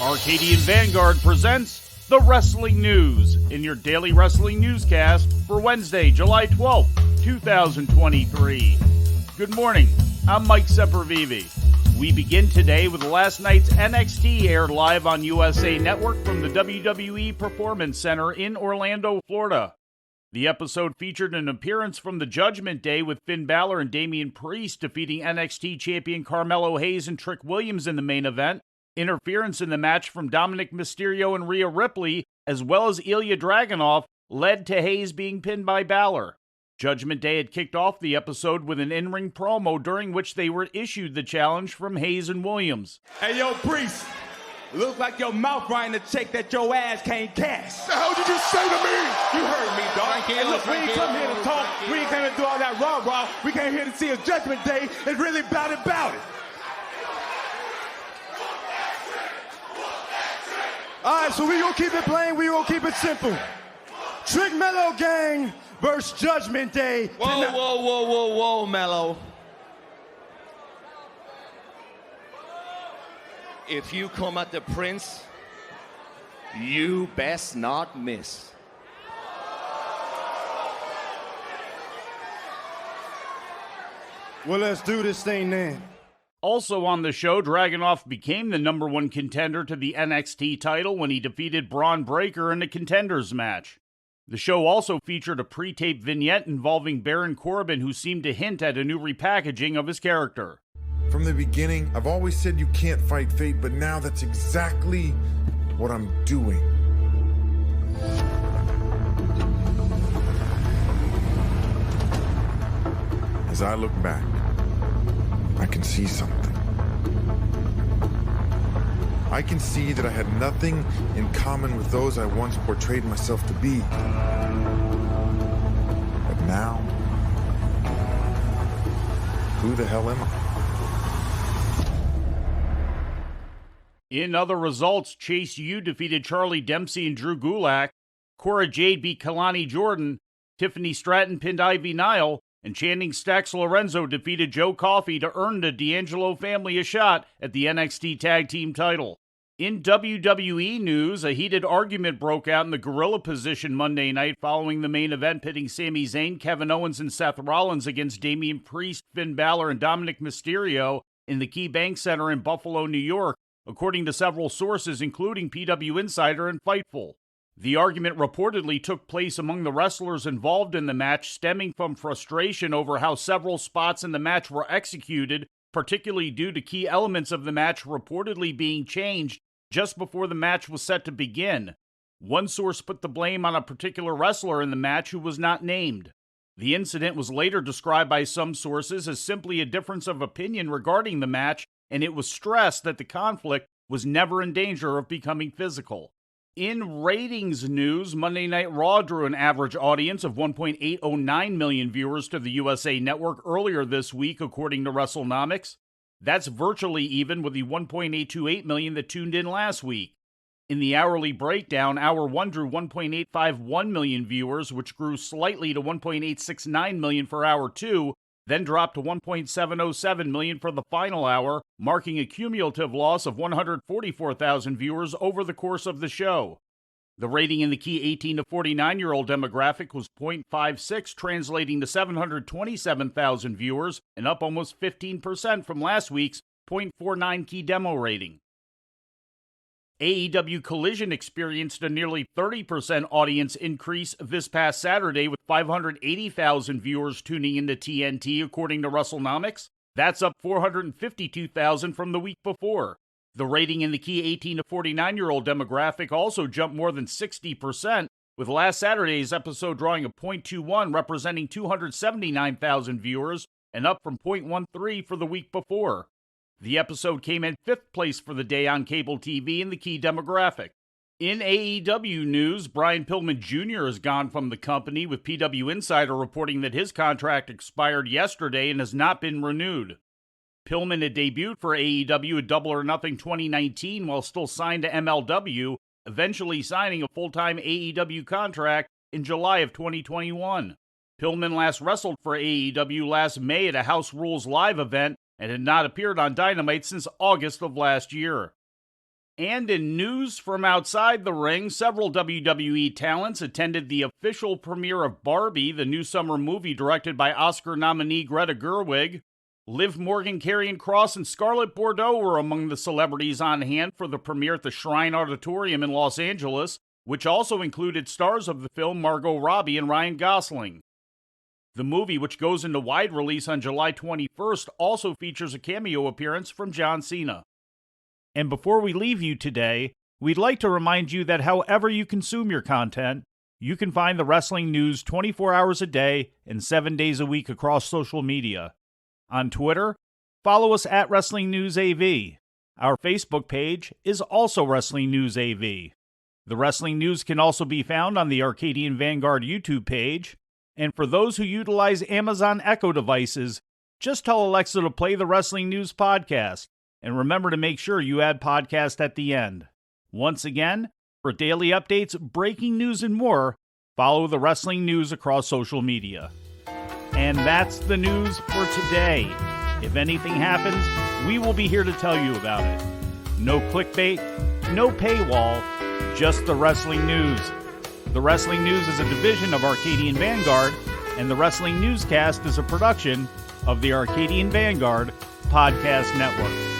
Arcadian Vanguard presents The Wrestling News in your daily wrestling newscast for Wednesday, July 12th, 2023. Good morning, I'm Mike Sempervive. We begin today with last night's NXT aired live on USA Network from the WWE Performance Center in Orlando, Florida. The episode featured an appearance from the Judgment Day with Finn Balor and Damian Priest defeating NXT champion Carmelo Hayes and Trick Williams in the main event, interference in the match from Dominic Mysterio and Rhea Ripley, as well as Ilya Dragunov, led to Hayes being pinned by Balor. Judgment Day had kicked off the episode with an in-ring promo during which they were issued the challenge from Hayes and Williams. Hey, yo, Priest, look like your mouth writing a check that your ass can't cash. The hell did you say to me? You heard me, dog. Hey, look, we ain't come here to talk. We ain't come to do all that rah-rah. We came here to see a Judgment Day and really bout it. All right, so we gonna keep it plain, we gonna keep it simple. Trick Mello Gang versus Judgment Day. Whoa, Mello. If you come at the Prince, you best not miss. Well, let's do this thing then. Also on the show, Dragunov became the number one contender to the NXT title when he defeated Braun Breaker in a contenders match. The show also featured a pre-taped vignette involving Baron Corbin, who seemed to hint at a new repackaging of his character. From the beginning, I've always said you can't fight fate, but now that's exactly what I'm doing. As I look back, I can see something. I can see that I had nothing in common with those I once portrayed myself to be. But now, who the hell am I? In other results, Chase U defeated Charlie Dempsey and Drew Gulak, Cora Jade beat Kalani Jordan, Tiffany Stratton pinned Ivy Nile, and Channing Stax Lorenzo defeated Joe Coffey to earn the D'Angelo family a shot at the NXT Tag Team title. In WWE news, a heated argument broke out in the gorilla position Monday night following the main event pitting Sami Zayn, Kevin Owens, and Seth Rollins against Damian Priest, Finn Balor, and Dominic Mysterio in the Key Bank Center in Buffalo, New York, according to several sources, including PW Insider and Fightful. The argument reportedly took place among the wrestlers involved in the match, stemming from frustration over how several spots in the match were executed, particularly due to key elements of the match reportedly being changed just before the match was set to begin. One source put the blame on a particular wrestler in the match who was not named. The incident was later described by some sources as simply a difference of opinion regarding the match, and it was stressed that the conflict was never in danger of becoming physical. In ratings news, Monday Night Raw drew an average audience of 1.809 million viewers to the USA Network earlier this week, according to WrestleNomics. That's virtually even with the 1.828 million that tuned in last week. In the hourly breakdown, Hour 1 drew 1.851 million viewers, which grew slightly to 1.869 million for Hour 2, then dropped to 1.707 million for the final hour, marking a cumulative loss of 144,000 viewers over the course of the show. The rating in the key 18 to 49-year-old demographic was 0.56, translating to 727,000 viewers, and up almost 15% from last week's 0.49 key demo rating. AEW Collision experienced a nearly 30% audience increase this past Saturday, with 580,000 viewers tuning into TNT, according to WrestleNomics. That's up 452,000 from the week before. The rating in the key 18 to 49-year-old demographic also jumped more than 60%, with last Saturday's episode drawing a 0.21, representing 279,000 viewers, and up from 0.13 for the week before. The episode came in 5th place for the day on cable TV in the key demographic. In AEW news, Brian Pillman Jr. has gone from the company, with PW Insider reporting that his contract expired yesterday and has not been renewed. Pillman had debuted for AEW at Double or Nothing 2019 while still signed to MLW, eventually signing a full-time AEW contract in July of 2021. Pillman last wrestled for AEW last May at a House Rules Live event and had not appeared on Dynamite since August of last year. And in news from outside the ring, several WWE talents attended the official premiere of Barbie, the new summer movie directed by Oscar nominee Greta Gerwig. Liv Morgan, Karrion Kross, and Scarlett Bordeaux were among the celebrities on hand for the premiere at the Shrine Auditorium in Los Angeles, which also included stars of the film Margot Robbie and Ryan Gosling. The movie, which goes into wide release on July 21st, also features a cameo appearance from John Cena. And before we leave you today, we'd like to remind you that however you consume your content, you can find the wrestling news 24 hours a day and 7 days a week across social media. On Twitter, follow us at Wrestling News AV. Our Facebook page is also Wrestling News AV. The Wrestling News can also be found on the Arcadian Vanguard YouTube page. And for those who utilize Amazon Echo devices, just tell Alexa to play the Wrestling News podcast. And remember to make sure you add podcast at the end. Once again, for daily updates, breaking news, and more, follow the Wrestling News across social media. And that's the news for today. If anything happens, we will be here to tell you about it. No clickbait, no paywall, just the Wrestling News. The Wrestling News is a division of Arcadian Vanguard, and the Wrestling Newscast is a production of the Arcadian Vanguard Podcast Network.